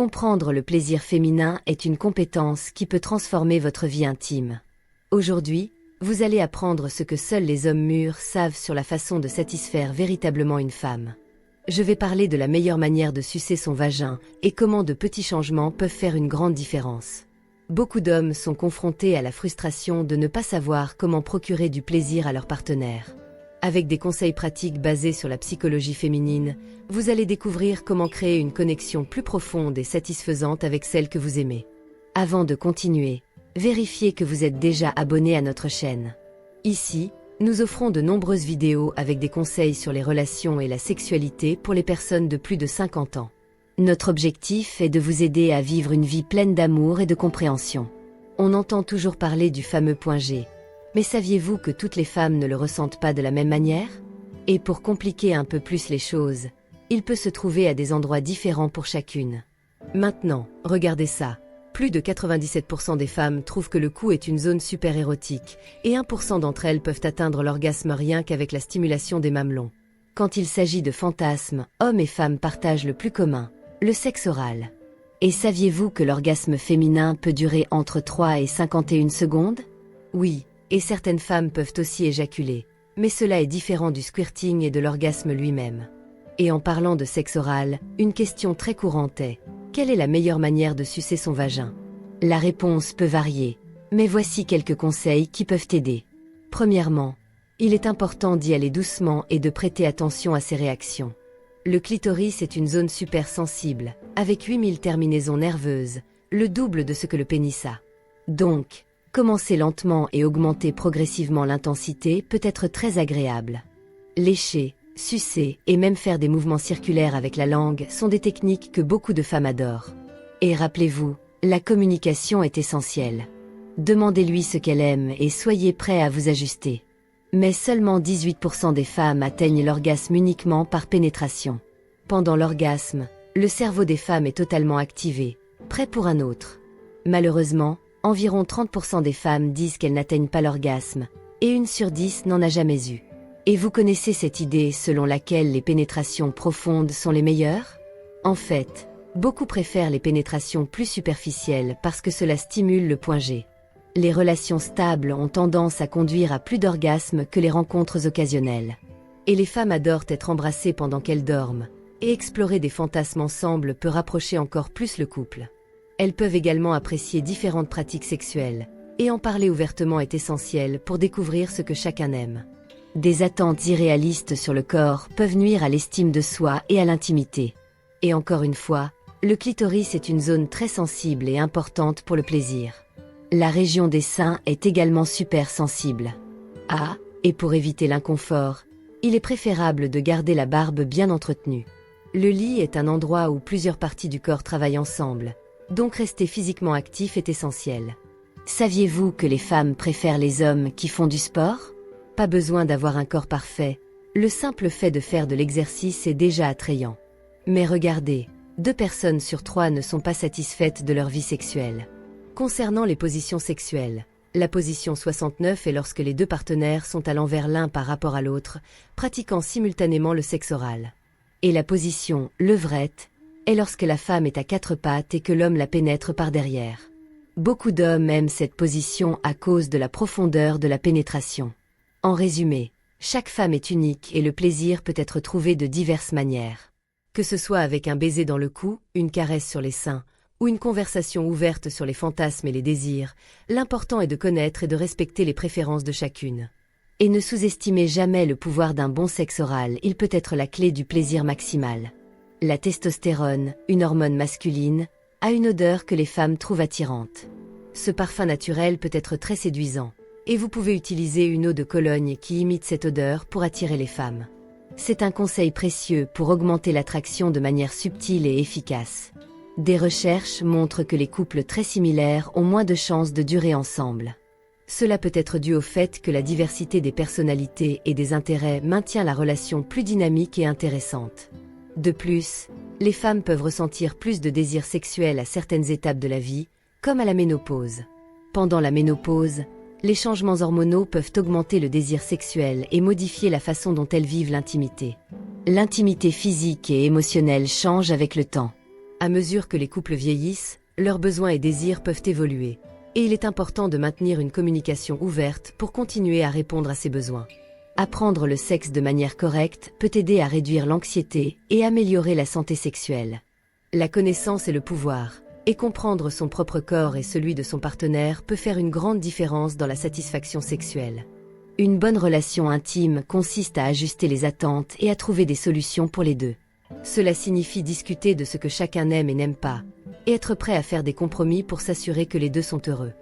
Comprendre le plaisir féminin est une compétence qui peut transformer votre vie intime. Aujourd'hui, vous allez apprendre ce que seuls les hommes mûrs savent sur la façon de satisfaire véritablement une femme. Je vais parler de la meilleure manière de sucer son vagin et comment de petits changements peuvent faire une grande différence. Beaucoup d'hommes sont confrontés à la frustration de ne pas savoir comment procurer du plaisir à leur partenaire. Avec des conseils pratiques basés sur la psychologie féminine, vous allez découvrir comment créer une connexion plus profonde et satisfaisante avec celle que vous aimez. Avant de continuer, vérifiez que vous êtes déjà abonné à notre chaîne. Ici, nous offrons de nombreuses vidéos avec des conseils sur les relations et la sexualité pour les personnes de plus de 50 ans. Notre objectif est de vous aider à vivre une vie pleine d'amour et de compréhension. On entend toujours parler du fameux point G. Mais saviez-vous que toutes les femmes ne le ressentent pas de la même manière? Et pour compliquer un peu plus les choses, il peut se trouver à des endroits différents pour chacune. Maintenant, regardez ça. Plus de 97% des femmes trouvent que le cou est une zone super érotique, et 1% d'entre elles peuvent atteindre l'orgasme rien qu'avec la stimulation des mamelons. Quand il s'agit de fantasmes, hommes et femmes partagent le plus commun, le sexe oral. Et saviez-vous que l'orgasme féminin peut durer entre 3 et 51 secondes? Oui. Et certaines femmes peuvent aussi éjaculer, mais cela est différent du squirting et de l'orgasme lui-même. Et en parlant de sexe oral, une question très courante est « Quelle est la meilleure manière de sucer son vagin ?» La réponse peut varier, mais voici quelques conseils qui peuvent t'aider. Premièrement, il est important d'y aller doucement et de prêter attention à ses réactions. Le clitoris est une zone super sensible, avec 8000 terminaisons nerveuses, le double de ce que le pénis a. Donc, commencer lentement et augmenter progressivement l'intensité peut être très agréable. Lécher, sucer et même faire des mouvements circulaires avec la langue sont des techniques que beaucoup de femmes adorent. Et rappelez-vous, la communication est essentielle. Demandez-lui ce qu'elle aime et soyez prêt à vous ajuster. Mais seulement 18% des femmes atteignent l'orgasme uniquement par pénétration. Pendant l'orgasme, le cerveau des femmes est totalement activé, prêt pour un autre. Malheureusement, environ 30% des femmes disent qu'elles n'atteignent pas l'orgasme, et 1 sur 10 n'en a jamais eu. Et vous connaissez cette idée selon laquelle les pénétrations profondes sont les meilleures? En fait, beaucoup préfèrent les pénétrations plus superficielles parce que cela stimule le point G. Les relations stables ont tendance à conduire à plus d'orgasmes que les rencontres occasionnelles. Et les femmes adorent être embrassées pendant qu'elles dorment, et explorer des fantasmes ensemble peut rapprocher encore plus le couple. Elles peuvent également apprécier différentes pratiques sexuelles, et en parler ouvertement est essentiel pour découvrir ce que chacun aime. Des attentes irréalistes sur le corps peuvent nuire à l'estime de soi et à l'intimité. Et encore une fois, le clitoris est une zone très sensible et importante pour le plaisir. La région des seins est également super sensible. Et pour éviter l'inconfort, il est préférable de garder la barbe bien entretenue. Le lit est un endroit où plusieurs parties du corps travaillent ensemble. Donc rester physiquement actif est essentiel. Saviez-vous que les femmes préfèrent les hommes qui font du sport? Pas besoin d'avoir un corps parfait, le simple fait de faire de l'exercice est déjà attrayant. Mais regardez, 2 personnes sur 3 ne sont pas satisfaites de leur vie sexuelle. Concernant les positions sexuelles, la position 69 est lorsque les 2 partenaires sont à l'envers l'un par rapport à l'autre, pratiquant simultanément le sexe oral. Et la position levrette est lorsque la femme est à 4 pattes et que l'homme la pénètre par derrière. Beaucoup d'hommes aiment cette position à cause de la profondeur de la pénétration. En résumé, chaque femme est unique et le plaisir peut être trouvé de diverses manières. Que ce soit avec un baiser dans le cou, une caresse sur les seins, ou une conversation ouverte sur les fantasmes et les désirs, l'important est de connaître et de respecter les préférences de chacune. Et ne sous-estimez jamais le pouvoir d'un bon sexe oral, il peut être la clé du plaisir maximal. La testostérone, une hormone masculine, a une odeur que les femmes trouvent attirante. Ce parfum naturel peut être très séduisant, et vous pouvez utiliser une eau de Cologne qui imite cette odeur pour attirer les femmes. C'est un conseil précieux pour augmenter l'attraction de manière subtile et efficace. Des recherches montrent que les couples très similaires ont moins de chances de durer ensemble. Cela peut être dû au fait que la diversité des personnalités et des intérêts maintient la relation plus dynamique et intéressante. De plus, les femmes peuvent ressentir plus de désir sexuel à certaines étapes de la vie, comme à la ménopause. Pendant la ménopause, les changements hormonaux peuvent augmenter le désir sexuel et modifier la façon dont elles vivent l'intimité. L'intimité physique et émotionnelle change avec le temps. À mesure que les couples vieillissent, leurs besoins et désirs peuvent évoluer, et il est important de maintenir une communication ouverte pour continuer à répondre à ces besoins. Apprendre le sexe de manière correcte peut aider à réduire l'anxiété et améliorer la santé sexuelle. La connaissance est le pouvoir, et comprendre son propre corps et celui de son partenaire peut faire une grande différence dans la satisfaction sexuelle. Une bonne relation intime consiste à ajuster les attentes et à trouver des solutions pour les deux. Cela signifie discuter de ce que chacun aime et n'aime pas, et être prêt à faire des compromis pour s'assurer que les deux sont heureux.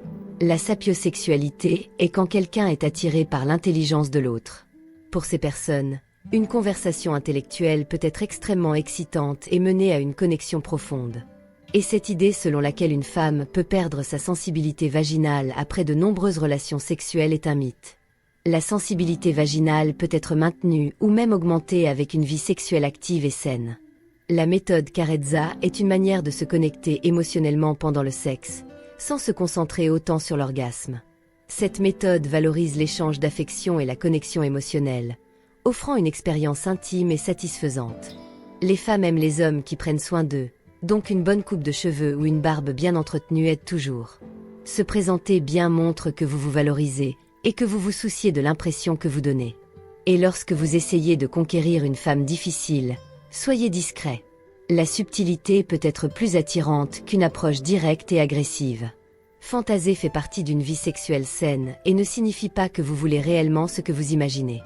La sapiosexualité est quand quelqu'un est attiré par l'intelligence de l'autre. Pour ces personnes, une conversation intellectuelle peut être extrêmement excitante et mener à une connexion profonde. Et cette idée selon laquelle une femme peut perdre sa sensibilité vaginale après de nombreuses relations sexuelles est un mythe. La sensibilité vaginale peut être maintenue ou même augmentée avec une vie sexuelle active et saine. La méthode Carezza est une manière de se connecter émotionnellement pendant le sexe, sans se concentrer autant sur l'orgasme. Cette méthode valorise l'échange d'affection et la connexion émotionnelle, offrant une expérience intime et satisfaisante. Les femmes aiment les hommes qui prennent soin d'eux, donc une bonne coupe de cheveux ou une barbe bien entretenue aide toujours. Se présenter bien montre que vous vous valorisez et que vous vous souciez de l'impression que vous donnez. Et lorsque vous essayez de conquérir une femme difficile, soyez discret. La subtilité peut être plus attirante qu'une approche directe et agressive. Fantaser fait partie d'une vie sexuelle saine et ne signifie pas que vous voulez réellement ce que vous imaginez.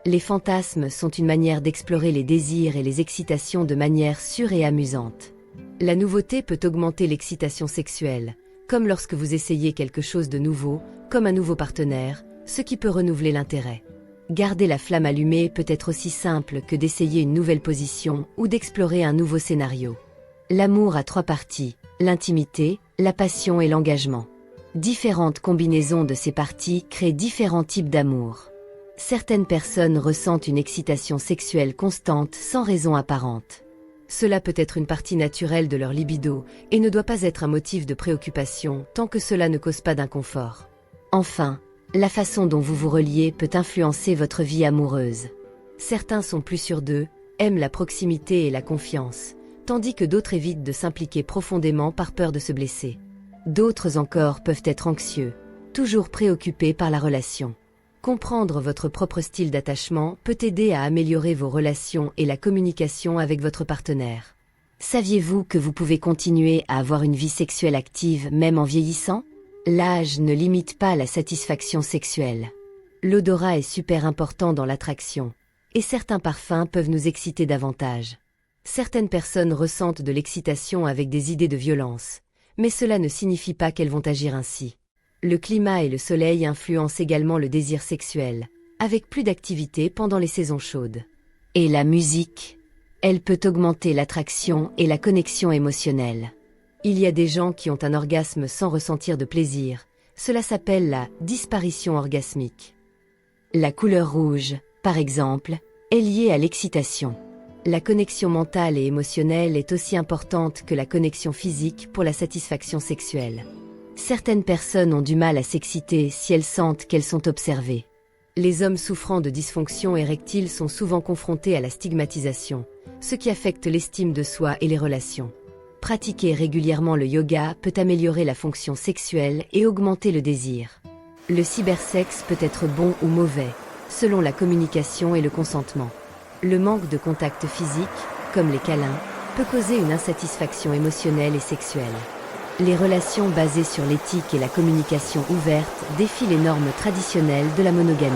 Les fantasmes sont une manière d'explorer les désirs et les excitations de manière sûre et amusante. La nouveauté peut augmenter l'excitation sexuelle, comme lorsque vous essayez quelque chose de nouveau, comme un nouveau partenaire, ce qui peut renouveler l'intérêt. Garder la flamme allumée peut être aussi simple que d'essayer une nouvelle position ou d'explorer un nouveau scénario. L'amour a 3 parties, l'intimité, la passion et l'engagement. Différentes combinaisons de ces parties créent différents types d'amour. Certaines personnes ressentent une excitation sexuelle constante sans raison apparente. Cela peut être une partie naturelle de leur libido et ne doit pas être un motif de préoccupation tant que cela ne cause pas d'inconfort. Enfin, la façon dont vous vous reliez peut influencer votre vie amoureuse. Certains sont plus sûrs d'eux, aiment la proximité et la confiance, tandis que d'autres évitent de s'impliquer profondément par peur de se blesser. D'autres encore peuvent être anxieux, toujours préoccupés par la relation. Comprendre votre propre style d'attachement peut aider à améliorer vos relations et la communication avec votre partenaire. Saviez-vous que vous pouvez continuer à avoir une vie sexuelle active même en vieillissant ? L'âge ne limite pas la satisfaction sexuelle. L'odorat est super important dans l'attraction, et certains parfums peuvent nous exciter davantage. Certaines personnes ressentent de l'excitation avec des idées de violence, mais cela ne signifie pas qu'elles vont agir ainsi. Le climat et le soleil influencent également le désir sexuel, avec plus d'activité pendant les saisons chaudes. Et la musique, elle peut augmenter l'attraction et la connexion émotionnelle. Il y a des gens qui ont un orgasme sans ressentir de plaisir. Cela s'appelle la disparition orgasmique. La couleur rouge, par exemple, est liée à l'excitation. La connexion mentale et émotionnelle est aussi importante que la connexion physique pour la satisfaction sexuelle. Certaines personnes ont du mal à s'exciter si elles sentent qu'elles sont observées. Les hommes souffrant de dysfonction érectile sont souvent confrontés à la stigmatisation, ce qui affecte l'estime de soi et les relations. Pratiquer régulièrement le yoga peut améliorer la fonction sexuelle et augmenter le désir. Le cybersexe peut être bon ou mauvais, selon la communication et le consentement. Le manque de contact physique, comme les câlins, peut causer une insatisfaction émotionnelle et sexuelle. Les relations basées sur l'éthique et la communication ouverte défient les normes traditionnelles de la monogamie.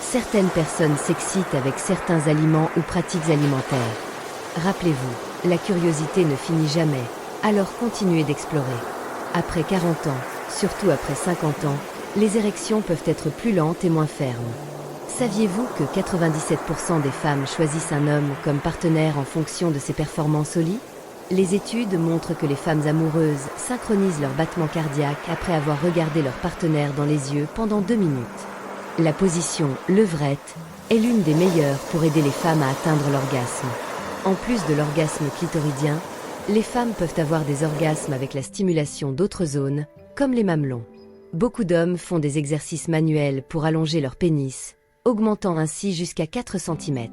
Certaines personnes s'excitent avec certains aliments ou pratiques alimentaires. Rappelez-vous, la curiosité ne finit jamais, alors continuez d'explorer. Après 40 ans, surtout après 50 ans, les érections peuvent être plus lentes et moins fermes. Saviez-vous que 97% des femmes choisissent un homme comme partenaire en fonction de ses performances au lit ? Les études montrent que les femmes amoureuses synchronisent leur battement cardiaque après avoir regardé leur partenaire dans les yeux pendant 2 minutes. La position levrette est l'une des meilleures pour aider les femmes à atteindre l'orgasme. En plus de l'orgasme clitoridien, les femmes peuvent avoir des orgasmes avec la stimulation d'autres zones, comme les mamelons. Beaucoup d'hommes font des exercices manuels pour allonger leur pénis, augmentant ainsi jusqu'à 4 cm.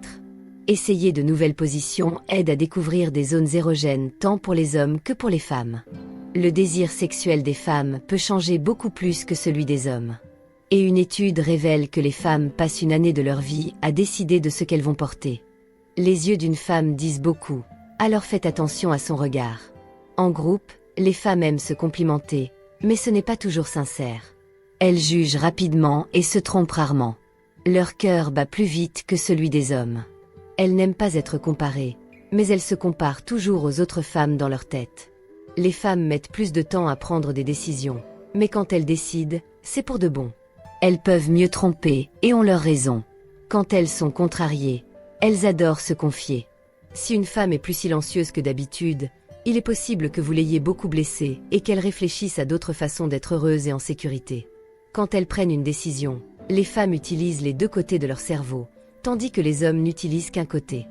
Essayer de nouvelles positions aide à découvrir des zones érogènes tant pour les hommes que pour les femmes. Le désir sexuel des femmes peut changer beaucoup plus que celui des hommes. Et une étude révèle que les femmes passent une année de leur vie à décider de ce qu'elles vont porter. Les yeux d'une femme disent beaucoup, alors faites attention à son regard. En groupe, les femmes aiment se complimenter, mais ce n'est pas toujours sincère. Elles jugent rapidement et se trompent rarement. Leur cœur bat plus vite que celui des hommes. Elles n'aiment pas être comparées, mais elles se comparent toujours aux autres femmes dans leur tête. Les femmes mettent plus de temps à prendre des décisions, mais quand elles décident, c'est pour de bon. Elles peuvent mieux tromper et ont leur raison. Quand elles sont contrariées, elles adorent se confier. Si une femme est plus silencieuse que d'habitude, il est possible que vous l'ayez beaucoup blessée et qu'elle réfléchisse à d'autres façons d'être heureuse et en sécurité. Quand elles prennent une décision, les femmes utilisent les deux côtés de leur cerveau, tandis que les hommes n'utilisent qu'un côté.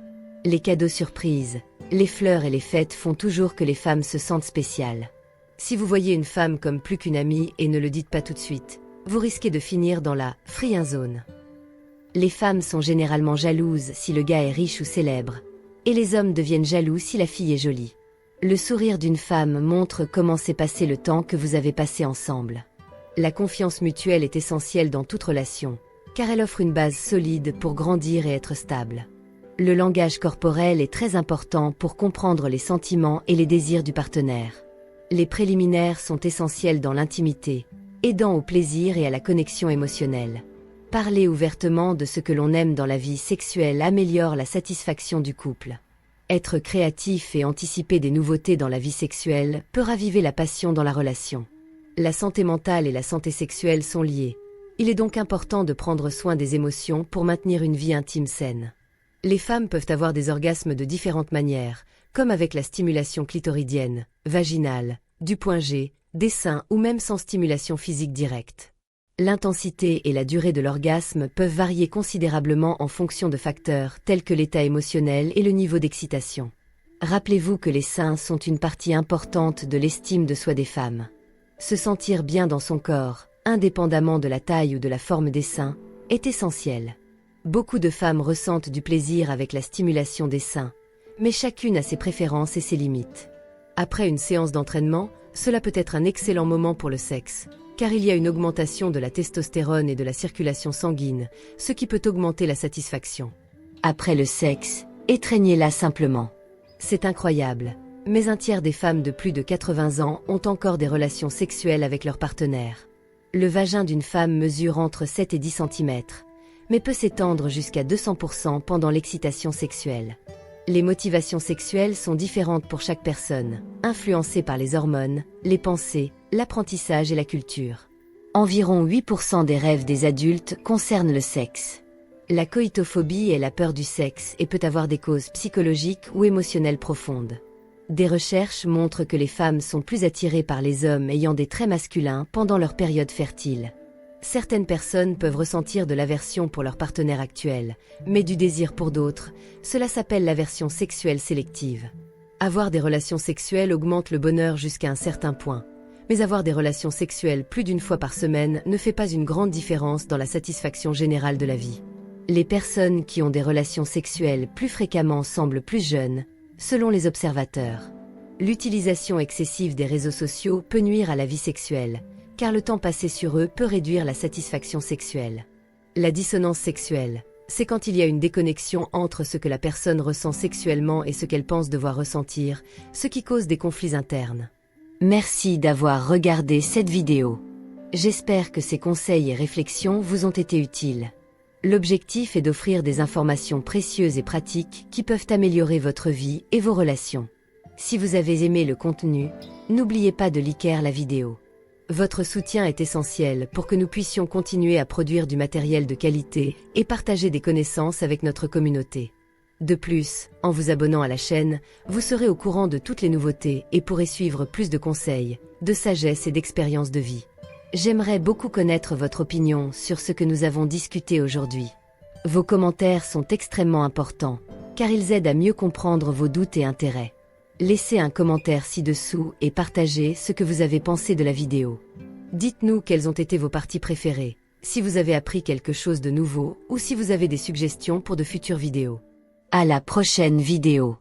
Les cadeaux surprises, les fleurs et les fêtes font toujours que les femmes se sentent spéciales. Si vous voyez une femme comme plus qu'une amie et ne le dites pas tout de suite, vous risquez de finir dans la « free zone ». Les femmes sont généralement jalouses si le gars est riche ou célèbre, et les hommes deviennent jaloux si la fille est jolie. Le sourire d'une femme montre comment s'est passé le temps que vous avez passé ensemble. La confiance mutuelle est essentielle dans toute relation, car elle offre une base solide pour grandir et être stable. Le langage corporel est très important pour comprendre les sentiments et les désirs du partenaire. Les préliminaires sont essentiels dans l'intimité, aidant au plaisir et à la connexion émotionnelle. Parler ouvertement de ce que l'on aime dans la vie sexuelle améliore la satisfaction du couple. Être créatif et anticiper des nouveautés dans la vie sexuelle peut raviver la passion dans la relation. La santé mentale et la santé sexuelle sont liées. Il est donc important de prendre soin des émotions pour maintenir une vie intime saine. Les femmes peuvent avoir des orgasmes de différentes manières, comme avec la stimulation clitoridienne, vaginale, du point G, des seins ou même sans stimulation physique directe. L'intensité et la durée de l'orgasme peuvent varier considérablement en fonction de facteurs tels que l'état émotionnel et le niveau d'excitation. Rappelez-vous que les seins sont une partie importante de l'estime de soi des femmes. Se sentir bien dans son corps, indépendamment de la taille ou de la forme des seins, est essentiel. Beaucoup de femmes ressentent du plaisir avec la stimulation des seins, mais chacune a ses préférences et ses limites. Après une séance d'entraînement, cela peut être un excellent moment pour le sexe, car il y a une augmentation de la testostérone et de la circulation sanguine, ce qui peut augmenter la satisfaction. Après le sexe, étreignez-la simplement. C'est incroyable, mais un tiers des femmes de plus de 80 ans ont encore des relations sexuelles avec leur partenaire. Le vagin d'une femme mesure entre 7 et 10 cm, mais peut s'étendre jusqu'à 200% pendant l'excitation sexuelle. Les motivations sexuelles sont différentes pour chaque personne, influencées par les hormones, les pensées, l'apprentissage et la culture. Environ 8% des rêves des adultes concernent le sexe. La coïtophobie est la peur du sexe et peut avoir des causes psychologiques ou émotionnelles profondes. Des recherches montrent que les femmes sont plus attirées par les hommes ayant des traits masculins pendant leur période fertile. Certaines personnes peuvent ressentir de l'aversion pour leur partenaire actuel, mais du désir pour d'autres. Cela s'appelle l'aversion sexuelle sélective. Avoir des relations sexuelles augmente le bonheur jusqu'à un certain point, mais avoir des relations sexuelles plus d'une fois par semaine ne fait pas une grande différence dans la satisfaction générale de la vie. Les personnes qui ont des relations sexuelles plus fréquemment semblent plus jeunes, selon les observateurs. L'utilisation excessive des réseaux sociaux peut nuire à la vie sexuelle, car le temps passé sur eux peut réduire la satisfaction sexuelle. La dissonance sexuelle, c'est quand il y a une déconnexion entre ce que la personne ressent sexuellement et ce qu'elle pense devoir ressentir, ce qui cause des conflits internes. Merci d'avoir regardé cette vidéo. J'espère que ces conseils et réflexions vous ont été utiles. L'objectif est d'offrir des informations précieuses et pratiques qui peuvent améliorer votre vie et vos relations. Si vous avez aimé le contenu, n'oubliez pas de liker la vidéo. Votre soutien est essentiel pour que nous puissions continuer à produire du matériel de qualité et partager des connaissances avec notre communauté. De plus, en vous abonnant à la chaîne, vous serez au courant de toutes les nouveautés et pourrez suivre plus de conseils, de sagesse et d'expériences de vie. J'aimerais beaucoup connaître votre opinion sur ce que nous avons discuté aujourd'hui. Vos commentaires sont extrêmement importants, car ils aident à mieux comprendre vos doutes et intérêts. Laissez un commentaire ci-dessous et partagez ce que vous avez pensé de la vidéo. Dites-nous quelles ont été vos parties préférées, si vous avez appris quelque chose de nouveau ou si vous avez des suggestions pour de futures vidéos. À la prochaine vidéo.